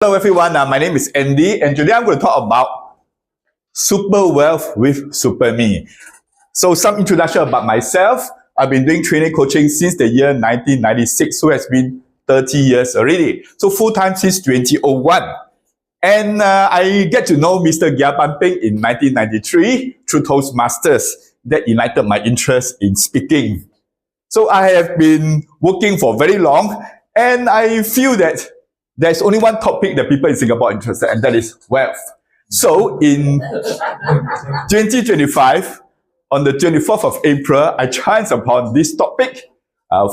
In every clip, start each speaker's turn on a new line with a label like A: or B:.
A: Hello everyone, my name is Andy and today I'm going to talk about super wealth with SuperME. So some introduction about myself. I've been doing training coaching since the year 1996, so it's been 30 years already. So full-time since 2001. And I get to know Mr. Ping in 1993 through Toastmasters that ignited my interest in speaking. So I have been working for very long and I feel that there's only one topic that people in Singapore are interested in, and that is wealth. So in 2025, on the 24th of April, I chanced upon this topic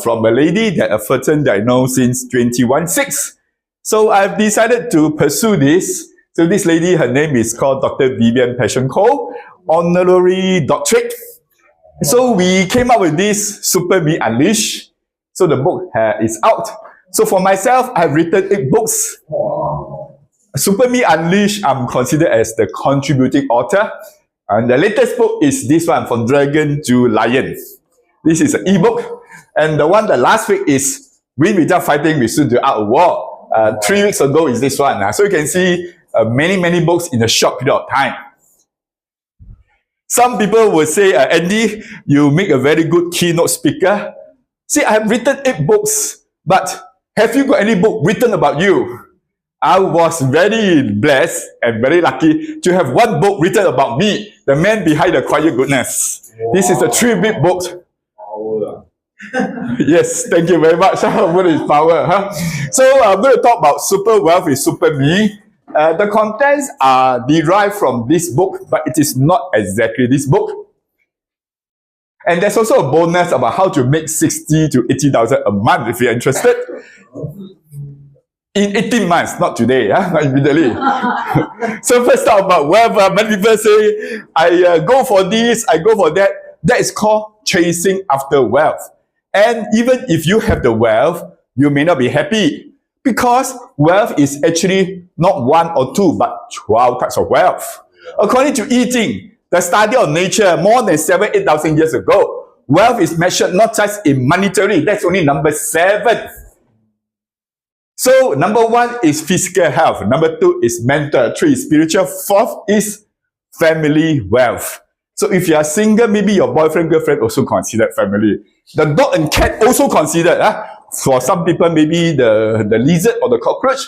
A: from a lady that a person that I know since 2016. So I've decided to pursue this. So this lady, her name is called Dr. Vivian Passion Cole, Honorary Doctorate. So we came up with this SuperME Unleashed. So the book is out. So for myself, I've written 8 books. SuperME Unleashed, I'm considered as the contributing author. And the latest book is this one, From Dragon to Lion. This is an ebook. And the one that last week is Win Without Fighting, We Soon Do Out of War. 3 weeks ago is this one. So you can see many books in a short period of time. Some people will say, Andy, you make a very good keynote speaker. See, I have written 8 books, but have you got any book written about you? I was very blessed and very lucky to have one book written about me, the man behind the quiet goodness. Wow. This is a 3-bit book. Power. Yes, thank you very much. What is power? Huh? So I'm going to talk about super wealth with SuperME. The contents are derived from this book, but it is not exactly this book. And there's also a bonus about how to make 60 to 80,000 a month if you're interested. In 18 months, not today, not immediately. So first talk about wealth. Many people say, I go for this, I go for that. That is called chasing after wealth. And even if you have the wealth, you may not be happy. Because wealth is actually not 1 or 2, but 12 types of wealth. According to I Ching, the study of nature more than 8,000 years ago, wealth is measured not just in monetary, that's only number 7. So number 1 is physical health, number 2 is mental, 3 is spiritual, 4th is family wealth. So if you are single, maybe your boyfriend, girlfriend also considered family. The dog and cat also considered. For some people, maybe the lizard or the cockroach.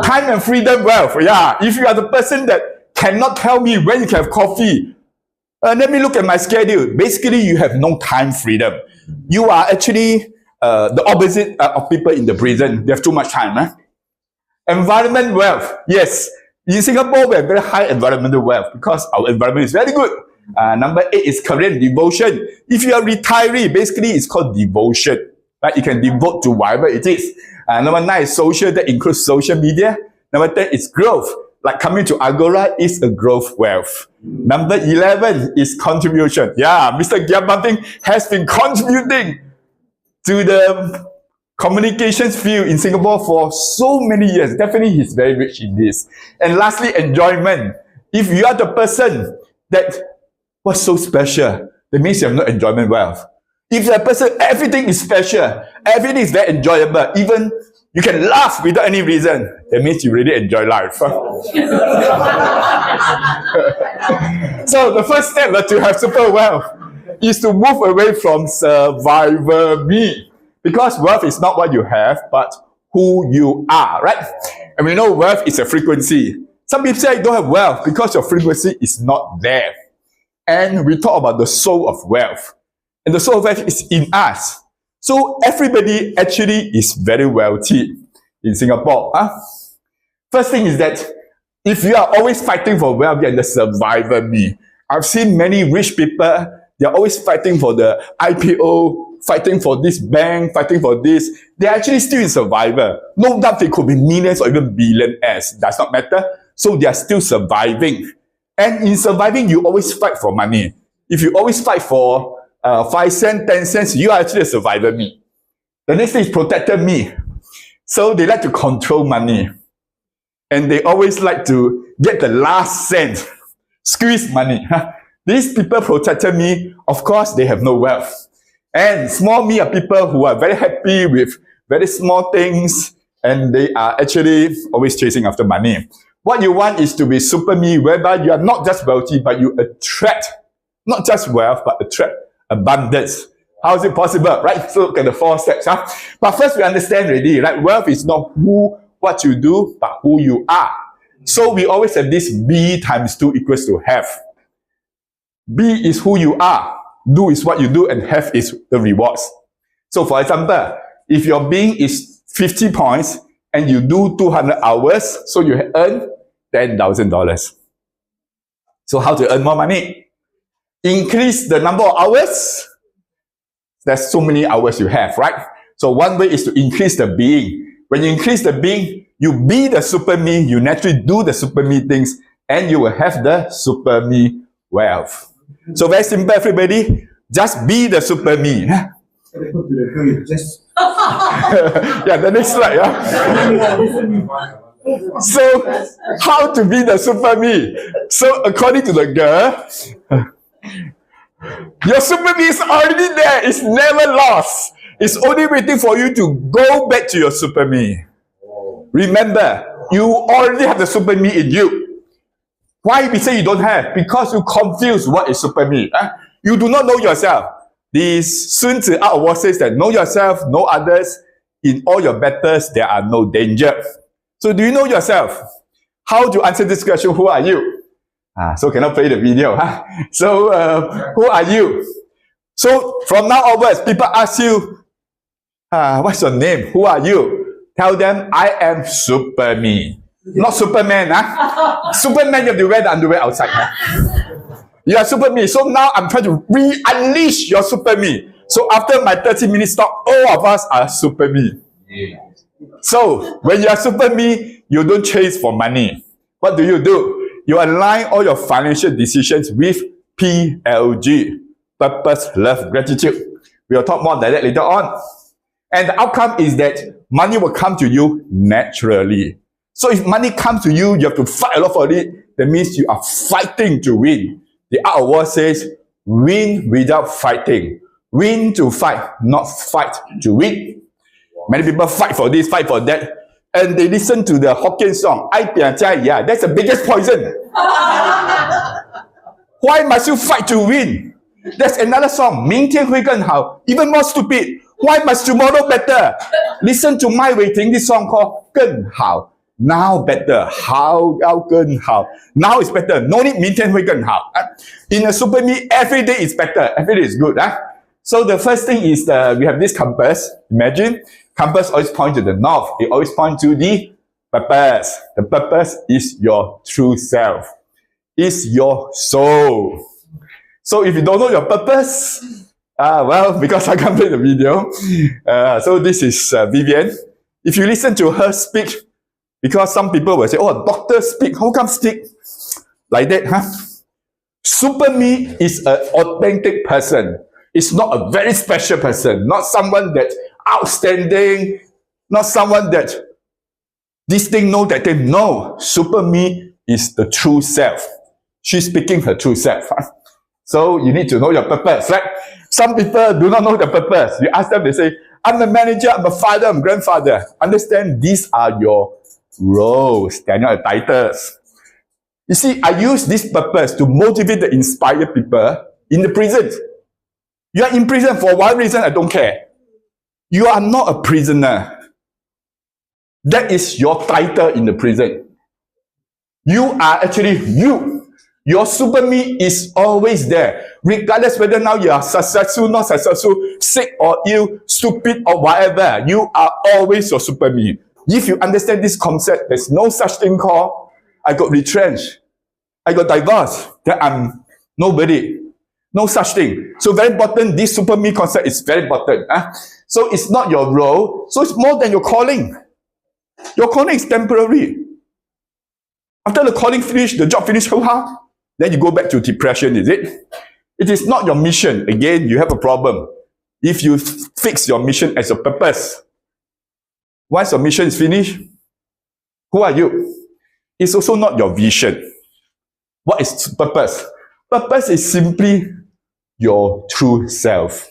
A: Time and freedom wealth. Yeah, if you are the person that cannot tell me when you can have coffee, let me look at my schedule. Basically, you have no time freedom. You are actually the opposite of people in the prison. They have too much time. Environment wealth. Yes, in Singapore, we have very high environmental wealth because our environment is very good. Number 8 is career and devotion. If you are retiree, basically it's called devotion. Right? You can devote to whatever it is. Number 9 is social. That includes social media. Number 10 is growth. Like coming to Agora is a growth wealth. Number 11 is contribution. Yeah, Mr. Ping has been contributing to the communications field in Singapore for so many years. Definitely he's very rich in this. And lastly, enjoyment. If you are the person that was so special, that means you have no enjoyment wealth. If you're a person, everything is special, everything is very enjoyable, even you can laugh without any reason, that means you really enjoy life. So the first step to have super wealth is to move away from survivor me. Because wealth is not what you have, but who you are, right? And we know wealth is a frequency. Some people say you don't have wealth because your frequency is not there. And we talk about the soul of wealth. And the soul of wealth is in us. So everybody actually is very wealthy in Singapore. First thing is that if you are always fighting for wealth, you're in the survivor me. I've seen many rich people, they're always fighting for the IPO, fighting for this bank, fighting for this. They're actually still in survivor. No doubt they could be millions or even billionaires. Does not matter. So they are still surviving. And in surviving, you always fight for money. If you always fight for 5 cents, 10 cents, you are actually a survivor me. The next thing is protector me. So they like to control money. And they always like to get the last cent. Squeeze money. These people protected me. Of course, they have no wealth. And small me are people who are very happy with very small things. and they are actually always chasing after money. What you want is to be SuperME, whereby you are not just wealthy, but you attract not just wealth, but attract abundance. How is it possible, right? So look at the 4 steps. But first we understand already, right? Wealth is not what you do, but who you are. So we always have this B times 2 equals to have. B is who you are, do is what you do, and have is the rewards. So for example, if your being is 50 points and you do 200 hours, so you earn $10,000. So how to earn more money? Increase the number of hours. There's so many hours you have, right? So one way is to increase the being. When you increase the being, you be the SuperME, you naturally do the SuperME things, and you will have the SuperME wealth. So very simple, everybody. Just be the SuperME. Yeah, the next slide. So, how to be the SuperME? So, according to the girl, your SuperME is already there. It's never lost. It's only waiting for you to go back to your SuperME. Remember, you already have the SuperME in you. Why we say you don't have? Because you confuse what is SuperME. You do not know yourself. The Sun Tzu Art of War says that know yourself, know others. In all your battles, there are no danger. So do you know yourself? How to answer this question? Who are you? So cannot play the video. So who are you? So from now onwards, people ask you, what's your name? Who are you? Tell them, I am SuperME. Not Superman. Superman, you have to wear the underwear outside. You are SuperME. So now I'm trying to re-unleash your SuperME. So after my 30-minute talk, all of us are SuperME. Yeah. So when you are SuperME, you don't chase for money. What do? You align all your financial decisions with PLG. Purpose, love, gratitude. We'll talk more about that later on. And the outcome is that money will come to you naturally. So if money comes to you, you have to fight a lot for it. That means you are fighting to win. The Art of War says, win without fighting. Win to fight, not fight to win. Many people fight for this, fight for that. And they listen to the Hokkien song, Ai Pian Jia Ya. That's the biggest poison. Why must you fight to win? There's another song, 明天会更好, even more stupid. Why must tomorrow better? Listen to my waiting, this song called 更好. Now better. How 要更好? Now is better. No need 明天会更好. In a SuperME, every day is better. Every day is good. So the first thing is we have this compass. Imagine, compass always points to the north. It always points to the purpose. The purpose is your true self. It's your soul. So if you don't know your purpose, well, because I can't play the video. So this is Vivian. If you listen to her speak, because some people will say, oh, doctor speak, how come speak like that, SuperME is an authentic person. It's not a very special person, not someone that's outstanding, not someone that this thing, no, that thing. No, SuperME is the true self. She's speaking her true self. So you need to know your purpose, right? Some people do not know their purpose. You ask them, they say, I'm a manager, I'm a father, I'm a grandfather. Understand, these are your roles, they are not titles. You see, I use this purpose to motivate and inspire people in the prison. You are in prison for one reason, I don't care. You are not a prisoner. That is your title in the prison. You are actually you. Your SuperME is always there. Regardless whether now you are successful, not successful, sick or ill, stupid or whatever, you are always your SuperME. If you understand this concept, there's no such thing called, I got retrenched, I got divorced, then I'm nobody. No such thing. So very important, this SuperME concept is very important. So it's not your role, so it's more than your calling. Your calling is temporary. After the calling finished, the job finished, then you go back to depression, is it? It is not your mission. Again, you have a problem. If you fix your mission as a purpose, once your mission is finished, who are you? It's also not your vision. What is purpose? Purpose is simply your true self.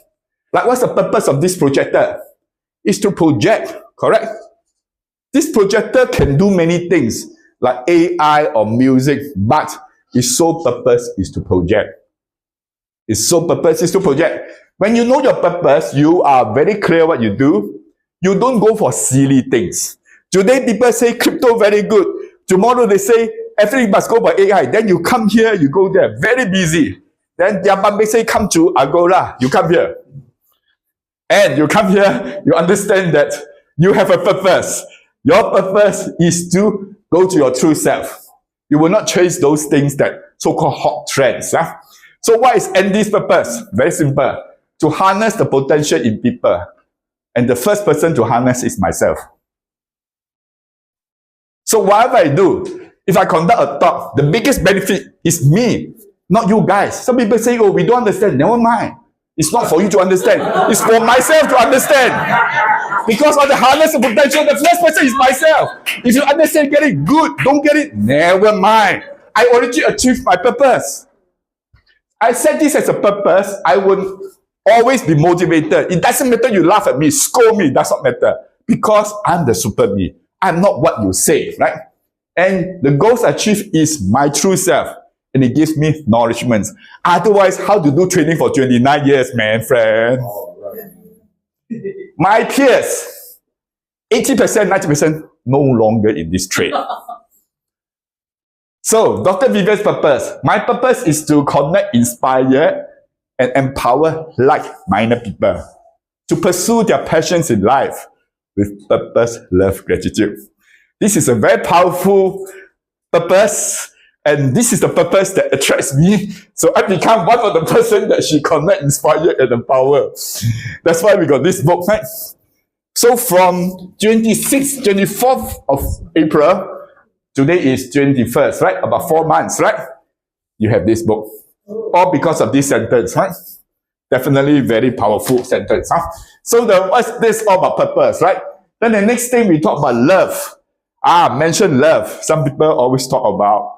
A: Like, what's the purpose of this projector? It's to project, correct? This projector can do many things like AI or music, but its sole purpose is to project. Its sole purpose is to project. When you know your purpose, you are very clear what you do. You don't go for silly things. Today, people say crypto very good. Tomorrow, they say everything must go by AI. Then you come here, you go there, very busy. Then Yabambe say come to Agora, you come here. And you come here, you understand that you have a purpose. Your purpose is to go to your true self. You will not chase those things that so-called hot trends. Huh? So what is Andy's purpose? Very simple. To harness the potential in people. And the first person to harness is myself. So whatever I do, if I conduct a talk, the biggest benefit is me, not you guys. Some people say, oh, we don't understand. Never mind. It's not for you to understand. It's for myself to understand. Because on the harness of potential, the first person is myself. If you understand, get it, good. Don't get it, never mind. I already achieved my purpose. I said this as a purpose. I will always be motivated. It doesn't matter you laugh at me, scold me, it does not matter. Because I'm the SuperME. I'm not what you say, right? And the goals achieved is my true self. And it gives me nourishment. Otherwise, how to do training for 29 years, man, friend? My peers, 80%, 90% no longer in this trade. So, Dr. Vivian's purpose. My purpose is to connect, inspire, and empower like-minded people to pursue their passions in life with purpose, love, gratitude. This is a very powerful purpose. And this is the purpose that attracts me. So I become one of the person that she connect, inspire, and empower. That's why we got this book, right? So from 26th, 24th of April, today is 21st, right? About 4 months, right? You have this book. All because of this sentence, right? Definitely very powerful sentence, huh? So what's this all about purpose, right? Then the next thing we talk about love. Mention love. Some people always talk about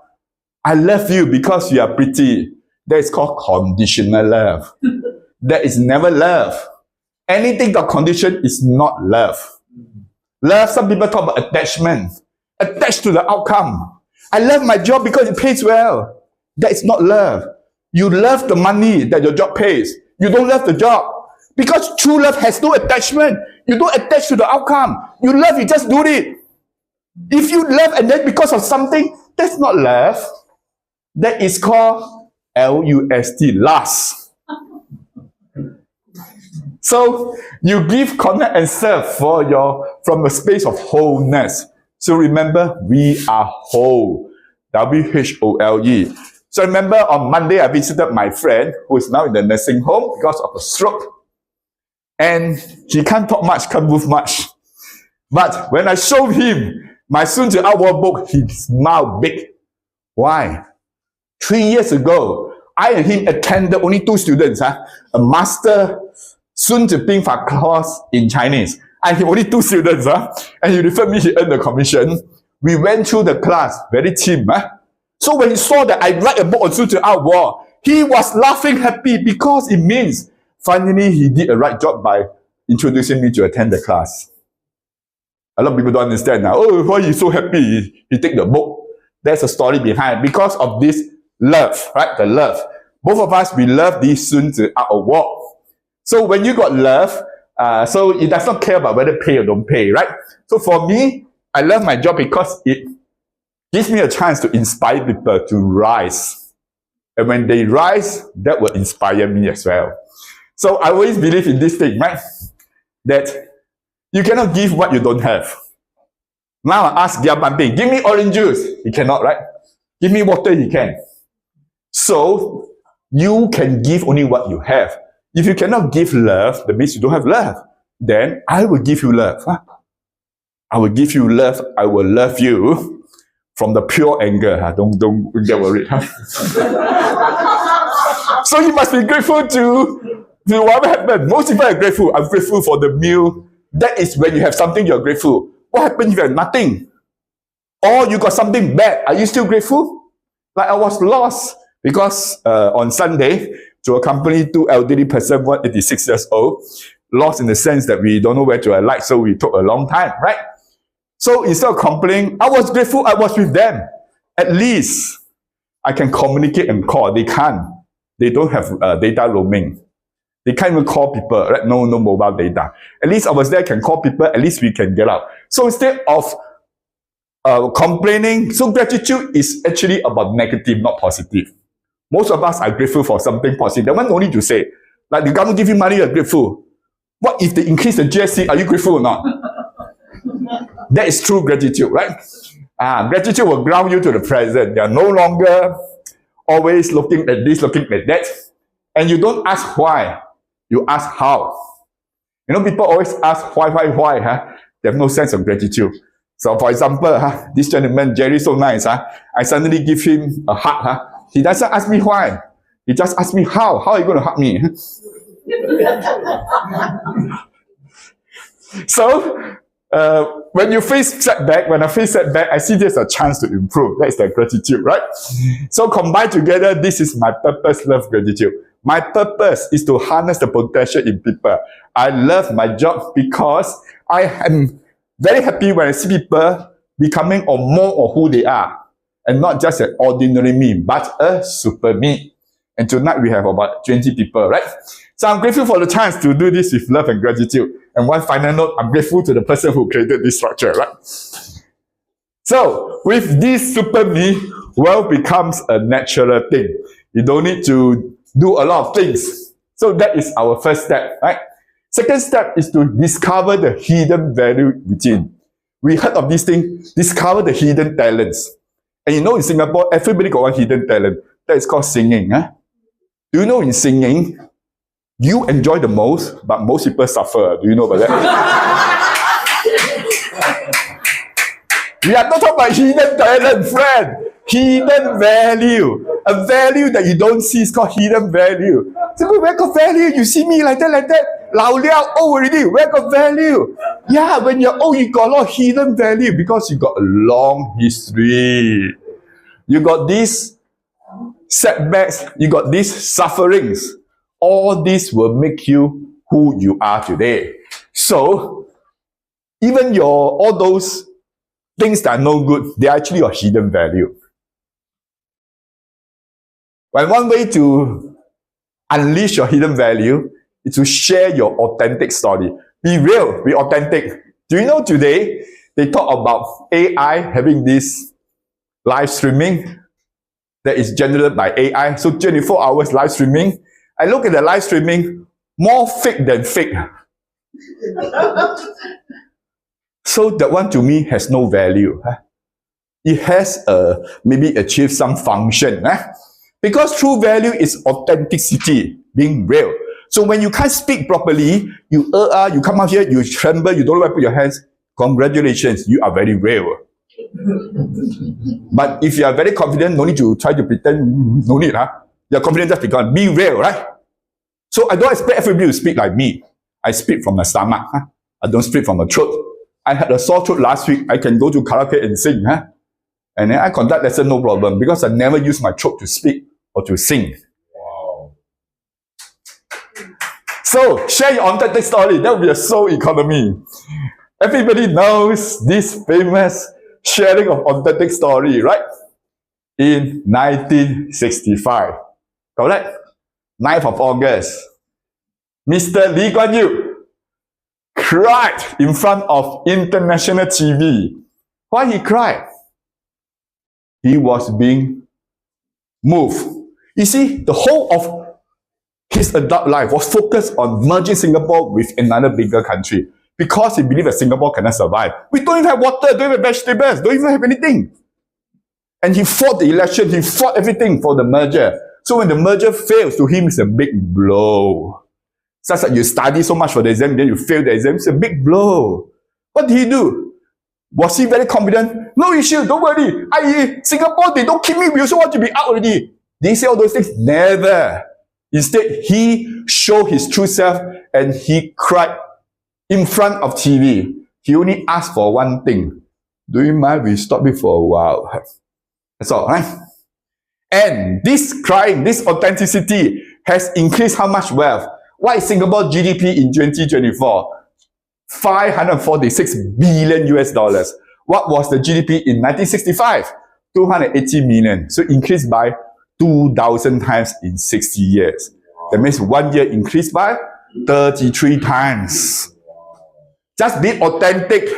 A: I love you because you are pretty. That is called conditional love. That is never love. Anything got condition is not love. Love, some people talk about attachment. Attached to the outcome. I love my job because it pays well. That is not love. You love the money that your job pays. You don't love the job. Because true love has no attachment. You don't attach to the outcome. You love, you just do it. If you love and then because of something, that's not love. That is called L-U-S-T, lust. So you give, connect, and serve from a space of wholeness. So remember, we are whole. W-H-O-L-E. So remember, on Monday, I visited my friend who is now in the nursing home because of a stroke. And he can't talk much, can't move much. But when I showed him my Sun Tzu Outward book, he smiled big. Why? 3 years ago, I and him attended only 2 students, a master Sun Tzu Bing Fa class in Chinese. And he only 2 students, and he referred me, he earned the commission. We went through the class, very cheap. So when he saw that I write a book on Sun Tzu Outward, he was laughing happy because it means finally he did a right job by introducing me to attend the class. A lot of people don't understand now. Oh, why he's so happy? He take the book. There's a story behind. Because of this love, right? The love. Both of us, we love this Sun Tzu Outward. So when you got love, so it does not care about whether pay or don't pay, right? So for me, I love my job because it gives me a chance to inspire people to rise. And when they rise, that will inspire me as well. So I always believe in this thing, right? That you cannot give what you don't have. Now I ask Gyabampe, give me orange juice. He cannot, right? Give me water, he can. So you can give only what you have. If you cannot give love, that means you don't have love. Then I will give you love. I will give you love. I will love you from the pure anger. Don't get worried. So you must be grateful to whatever happened. Most people are grateful. I'm grateful for the meal. That is when you have something, you're grateful. What happens if you have nothing? Or you got something bad. Are you still grateful? Like I was lost because on Sunday, to accompany 2 elderly person, 186 years old, lost in the sense that we don't know where to alight, so we took a long time, right? So instead of complaining, I was grateful I was with them. At least I can communicate and call. They can't. They don't have data roaming. They can't even call people, right? No mobile data. At least I was there, can call people. At least we can get out. So instead of complaining, so gratitude is actually about negative, not positive. Most of us are grateful for something positive. That one no need to say. Like the government give you money, you're grateful. What if they increase the GST? Are you grateful or not? That is true gratitude, right? Gratitude will ground you to the present. You are no longer always looking at this, looking at that. And you don't ask why. You ask how. You know, people always ask why. They have no sense of gratitude. So for example, this gentleman, Jerry, so nice. I suddenly give him a hug. He doesn't ask me why. He just asks me how. How are you going to hug me? So, when you face setback, when I face setback, I see there's a chance to improve. That's the gratitude, right? So combined together, this is my purpose, love, gratitude. My purpose is to harness the potential in people. I love my job because I am very happy when I see people becoming or more of who they are. And not just an ordinary me, but a super me. And tonight we have about 20 people, right? So I'm grateful for the chance to do this with love and gratitude. And one final note, I'm grateful to the person who created this structure, right? So with this super me, wealth becomes a natural thing. You don't need to do a lot of things. So that is our first step, right? Second step is to discover the hidden value within. We heard of this thing, discover the hidden talents. And you know in Singapore, everybody got one hidden talent. That is called singing. Do you know in singing, you enjoy the most, but most people suffer. Do you know about that? We are not talking about hidden talent, friend. Hidden value. A value that you don't see is called hidden value. So where got value? You see me like that. Lao liao, old already. Where got value? Yeah, when you're old, you got a lot of hidden value because you got a long history. You got these setbacks. You got these sufferings. All this will make you who you are today. So, even all those things that are no good, they're actually your hidden value. And one way to unleash your hidden value is to share your authentic story. Be real, be authentic. Do you know today, they talk about AI having this live streaming that is generated by AI. So 24 hours live streaming. I look at the live streaming, more fake than fake. So that one to me has no value. It has maybe achieved some function. Because true value is authenticity, being real. So when you can't speak properly, you come out here, you tremble, you don't know where to put your hands. Congratulations, you are very real. But if you are very confident, no need to try to pretend, no need. You're confident just because, be real, right? So I don't expect everybody to speak like me. I speak from the stomach. I don't speak from the throat. I had a sore throat last week. I can go to karaoke and sing. And then I conduct lesson, no problem, because I never use my throat to speak or to sing. Wow. So, share your authentic story. That will be a soul economy. Everybody knows this famous sharing of authentic story, right? In 1965. Correct? 9th of August. Mr. Lee Kuan Yew cried in front of international TV. Why he cried? He was being moved. You see, the whole of his adult life was focused on merging Singapore with another bigger country because he believed that Singapore cannot survive. We don't even have water, don't even have vegetables, don't even have anything. And he fought the election, he fought everything for the merger. So when the merger fails, to him it's a big blow. Such that you study so much for the exam, then you fail the exam, it's a big blow. What did he do? Was he very confident? No issue, don't worry. Singapore, they don't keep me, we also want to be out already. Did he say all those things? Never. Instead, he showed his true self and he cried in front of TV. He only asked for one thing. Do you mind we stop it for a while? That's all, right? And this crying, this authenticity has increased how much wealth? What is Singapore GDP in 2024? 546 billion US dollars. What was the GDP in 1965? 280 million. So increased by 2,000 times in 60 years. That means 1 year increased by 33 times. Just be authentic.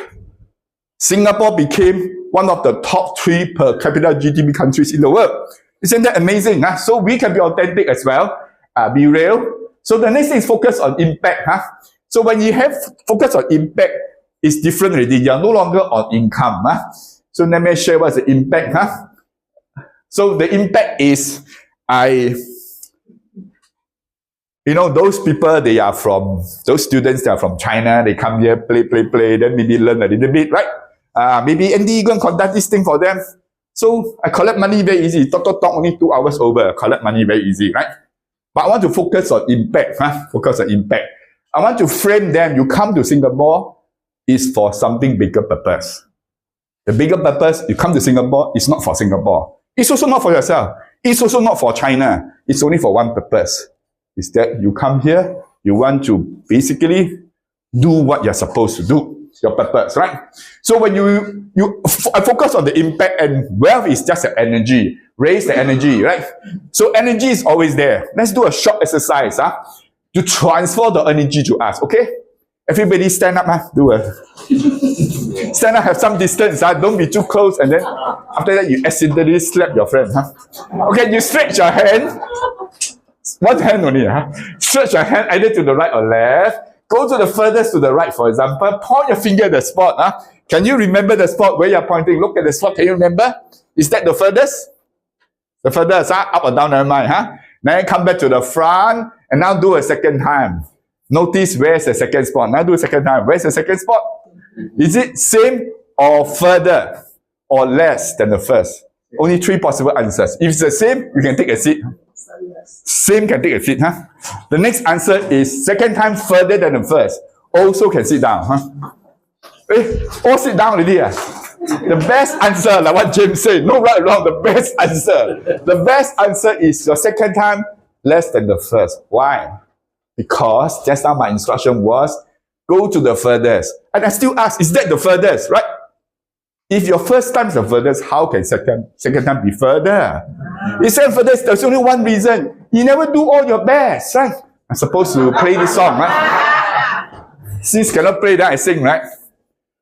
A: Singapore became one of the top 3 per capita GDP countries in the world. Isn't that amazing? Huh? So we can be authentic as well. Be real. So the next thing is focus on impact. Huh? So when you have focus on impact, it's different already. You're no longer on income. Huh? So let me share what's the impact. Huh? So the impact is, those people, those students, they are from China, they come here, play, then maybe learn a little bit, right? Maybe Andy go and conduct this thing for them. So I collect money very easy. Talk, only 2 hours over. Collect money very easy, right? But I want to focus on impact. Focus on impact. I want to frame them. You come to Singapore is for something bigger purpose. The bigger purpose, you come to Singapore, is not for Singapore. It's also not for yourself. It's also not for China. It's only for one purpose. Is that you come here, you want to basically do what you're supposed to do. Your purpose, right? So when I focus on the impact, and wealth is just the energy. Raise the energy, right? So energy is always there. Let's do a short exercise to transfer the energy to us, okay? Everybody stand up, stand up, have some distance, don't be too close, and then after that you accidentally slap your friend. Okay, you stretch your hand. One hand only. Stretch your hand either to the right or left. Go to the furthest to the right, for example. Point your finger at the spot. Can you remember the spot where you're pointing? Look at the spot. Can you remember? Is that the furthest? The furthest, up or down, never mind. Then come back to the front, and now do a second time. Notice where's the second spot. Now do a second time. Where's the second spot? Is it same or further or less than the first? Only 3 possible answers. If it's the same, you can take a seat. Same can take a seat. The next answer is second time further than the first. Also can sit down. All sit down already. The best answer, like what James said, no right or wrong, the best answer. The best answer is your second time less than the first. Why? Because just now my instruction was, go to the furthest. And I still ask, is that the furthest, right? If your first time is the furthest, how can second time be further? It's said furthest, there's only one reason. You never do all your best, right? I'm supposed to play this song, right? Since cannot play, then I sing, right?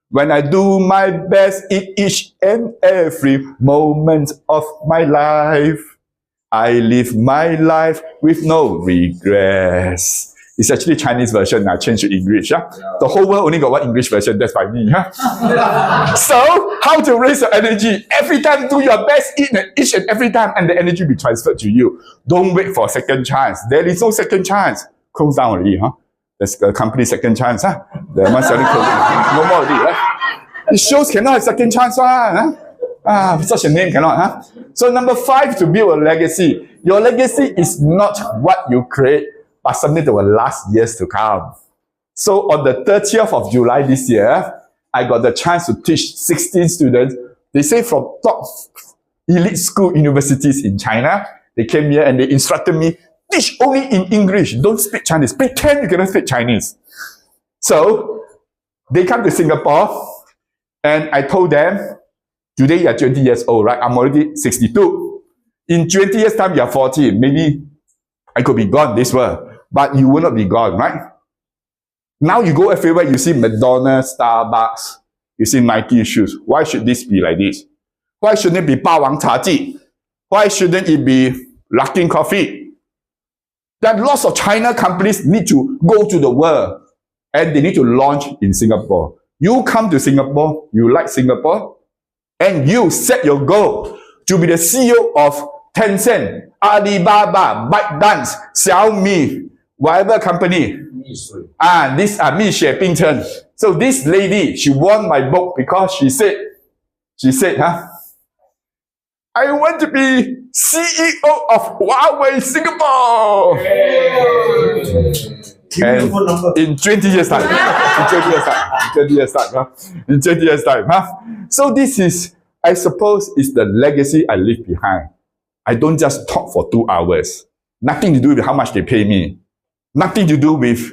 A: When I do my best in each and every moment of my life, I live my life with no regrets. It's actually Chinese version. I changed to English. The whole world only got one English version. That's by me. So, how to raise your energy? Every time do your best each and every time, and the energy will be transferred to you. Don't wait for a second chance. There is no second chance. Close down already. That's the company second chance. The one selling clothing. No more already. It shows cannot have second chance. Such a name cannot. So number 5, to build a legacy. Your legacy is not what you create, but something that will last years to come. So on the 30th of July this year, I got the chance to teach 16 students. They say from top elite school universities in China. They came here and they instructed me, teach only in English. Don't speak Chinese. Pretend you cannot speak Chinese. So they come to Singapore and I told them, today you're 20 years old, right? I'm already 62. In 20 years time, you're 40. Maybe I could be gone this world. But you will not be gone, right? Now you go everywhere, you see McDonald's, Starbucks, you see Nike shoes. Why should this be like this? Why shouldn't it be Ba Wang Cha Ji? Why shouldn't it be Luckin Coffee? There are lots of China companies need to go to the world and they need to launch in Singapore. You come to Singapore, you like Singapore, and you set your goal to be the CEO of Tencent, Alibaba, ByteDance, Xiaomi, whatever company. This Mi Xue Bing Chen. So this lady, she won my book because she said, I want to be CEO of Huawei Singapore. And in 20 years time, in 20 years time. So this is, I suppose, is the legacy I leave behind. I don't just talk for 2 hours. Nothing to do with how much they pay me. Nothing to do with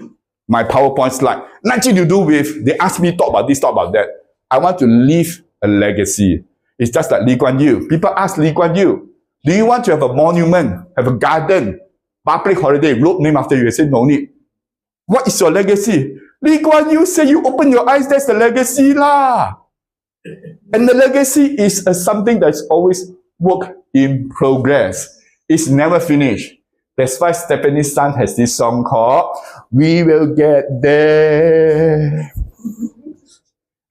A: my PowerPoint slide. Nothing to do with, they ask me talk about this, talk about that. I want to leave a a legacy. It's just like Lee Kuan Yew. People ask Lee Kuan Yew, do you want to have a monument, have a garden, public holiday, road named after you? He said, no need. What is your legacy? Lee Kuan Yew said, you open your eyes, that's the legacy lah. And the legacy is something that's always work in progress. It's never finished. That's why Stephanie's son has this song called We Will Get There.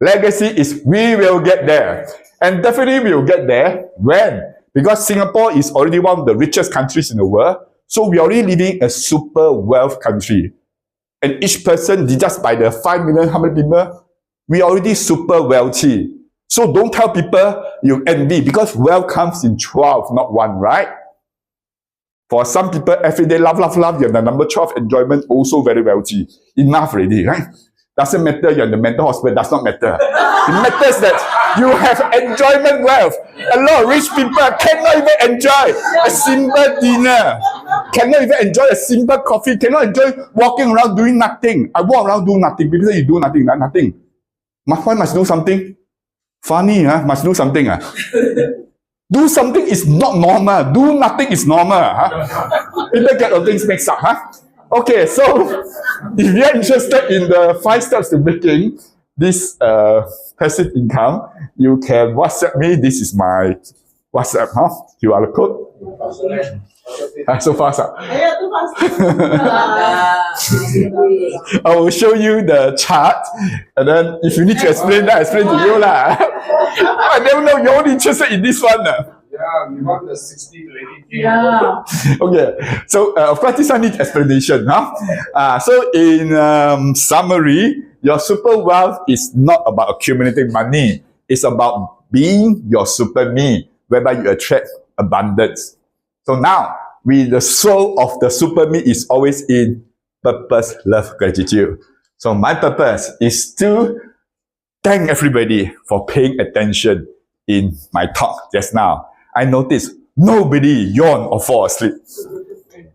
A: Legacy is we will get there. And definitely we will get there. When? Because Singapore is already one of the richest countries in the world. So we are already living a super wealth country. And each person, just by the 5 million, how many people? We are already super wealthy. So don't tell people you envy, because wealth comes in 12, not 1, right? For some people, every day, love, love, love, you're the number 12, enjoyment, also very wealthy. Enough already, right? Doesn't matter you're in the mental hospital, does not matter. It matters that you have enjoyment wealth. A lot of rich people cannot even enjoy a simple dinner, cannot even enjoy a simple coffee, cannot enjoy walking around doing nothing. I walk around doing nothing. People say you do nothing, nothing. Why must do something? Funny, huh? Must do something. Do something is not normal. Do nothing is normal. Huh? People get all things mixed up. Huh? Okay, so if you're interested in the 5 steps to making this passive income, you can WhatsApp me. This is my WhatsApp QR code. So fast. I will show you the chart, and then if you need to explain that, explain to you lah. I never know you're only interested in this one.
B: Yeah, we want the 60 to 80K.
C: Yeah.
A: Okay, so of course this one needs explanation. So in summary, your super wealth is not about accumulating money. It's about being your SuperME, whereby you attract abundance. So now, the soul of the SuperME is always in purpose, love, gratitude. So my purpose is to thank everybody for paying attention in my talk just now. I noticed nobody yawned or fall asleep.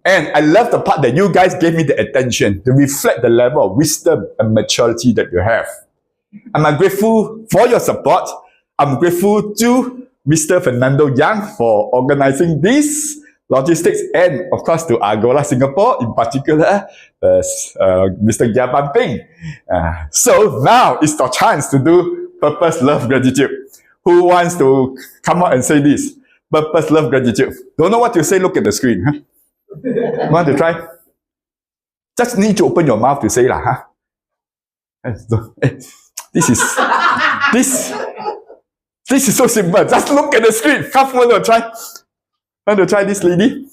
A: And I love the part that you guys gave me the attention to reflect the level of wisdom and maturity that you have. I'm grateful for your support. I'm grateful to Mr. Fernando Yang for organizing this logistics, and of course to Agora Singapore, in particular, Mr. Gyaban Ping. So now it's the chance to do purpose, love, gratitude. Who wants to come out and say this? Purpose, love, gratitude. Don't know what to say, look at the screen. Huh? Want to try? Just need to open your mouth to say lah. Huh? This is so simple. Just look at the screen. Come on, to try. Want to try this, lady?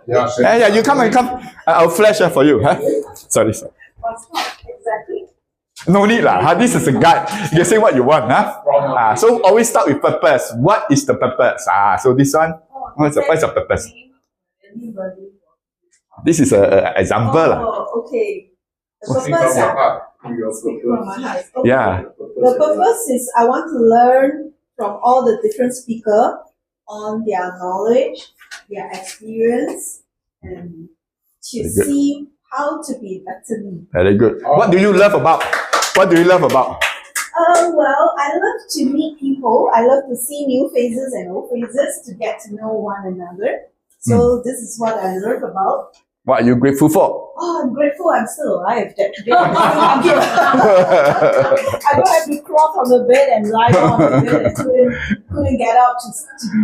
B: Yeah, sure.
A: Yeah, you come and come. I'll flash for you. Huh? Sorry.
C: What's not exactly?
A: No need lah. This is a guide. You can say what you want. So always start with purpose. What is the purpose? So this one, what's the purpose? This is an example.
C: Okay. The purpose,
A: Yeah.
C: the purpose is I want to learn from all the different speakers on their knowledge, their experience, and to see how to be better me.
A: Very good. What do you love about? What do you love about?
C: Well, I love to meet people. I love to see new faces and old faces to get to know one another. So this is what I love about.
A: What are you grateful for?
C: Oh, I'm grateful I'm still alive. That today I don't have to crawl from the bed and lie on the bed and couldn't get up to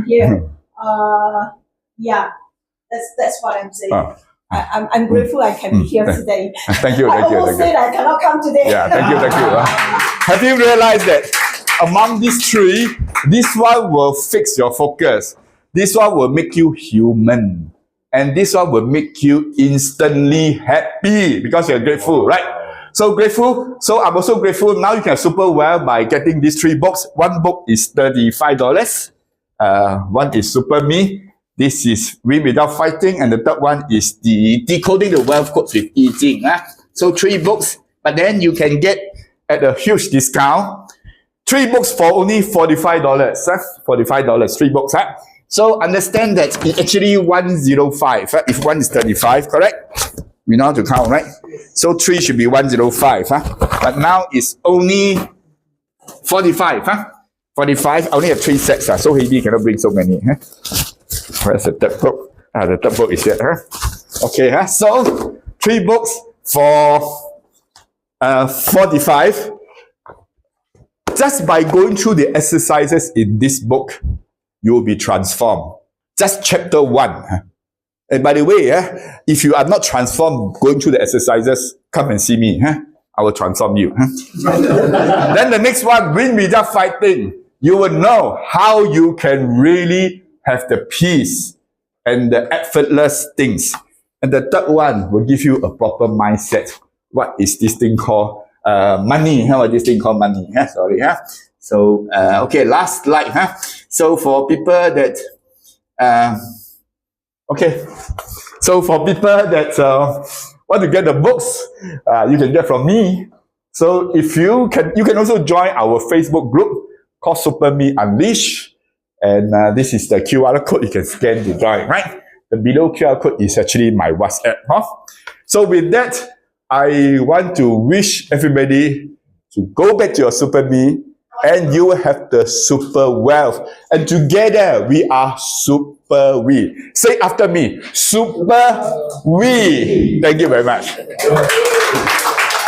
C: be here. Yeah, that's what I'm saying. I'm grateful I can be here today.
A: Thank you.
C: I almost said I cannot come today.
A: Yeah, thank you. Have you realized that among these 3, this one will fix your focus. This one will make you human. And this one will make you instantly happy because you're grateful, right? So grateful. So I'm also grateful. Now you can super well by getting these 3 books. One book is $35. One is SuperME. This is Win Without Fighting. And the third one is the Decoding the Wealth Codes with I Ching. So 3 books. But then you can get at a huge discount. 3 books for only $45. $45, 3 books. So understand that it's actually 105. If 1 is 35, correct? We know how to count, right? So 3 should be 105. But now it's only 45. 45. I only have 3 sets. So heavy, cannot bring so many. Where's the third book? The third book is here. Okay, so 3 books for 45. Just by going through the exercises in this book, you will be transformed. Just chapter 1. And by the way, if you are not transformed going through the exercises, come and see me. I will transform you. Then the next one, win without fighting. You will know how you can really have the peace and the effortless things. And the third one will give you a proper mindset. What is this thing called? Money. What is this thing called money? Sorry. So, okay, last slide. So for people that, okay. So for people that want to get the books, you can get from me. So if you can also join our Facebook group called SuperME Unleash. And this is the QR code you can scan to join, right? The below QR code is actually my WhatsApp. So with that, I want to wish everybody to go back to your SuperME and you will have the super wealth. And together we are super we. Say after me, super we. Thank you very much.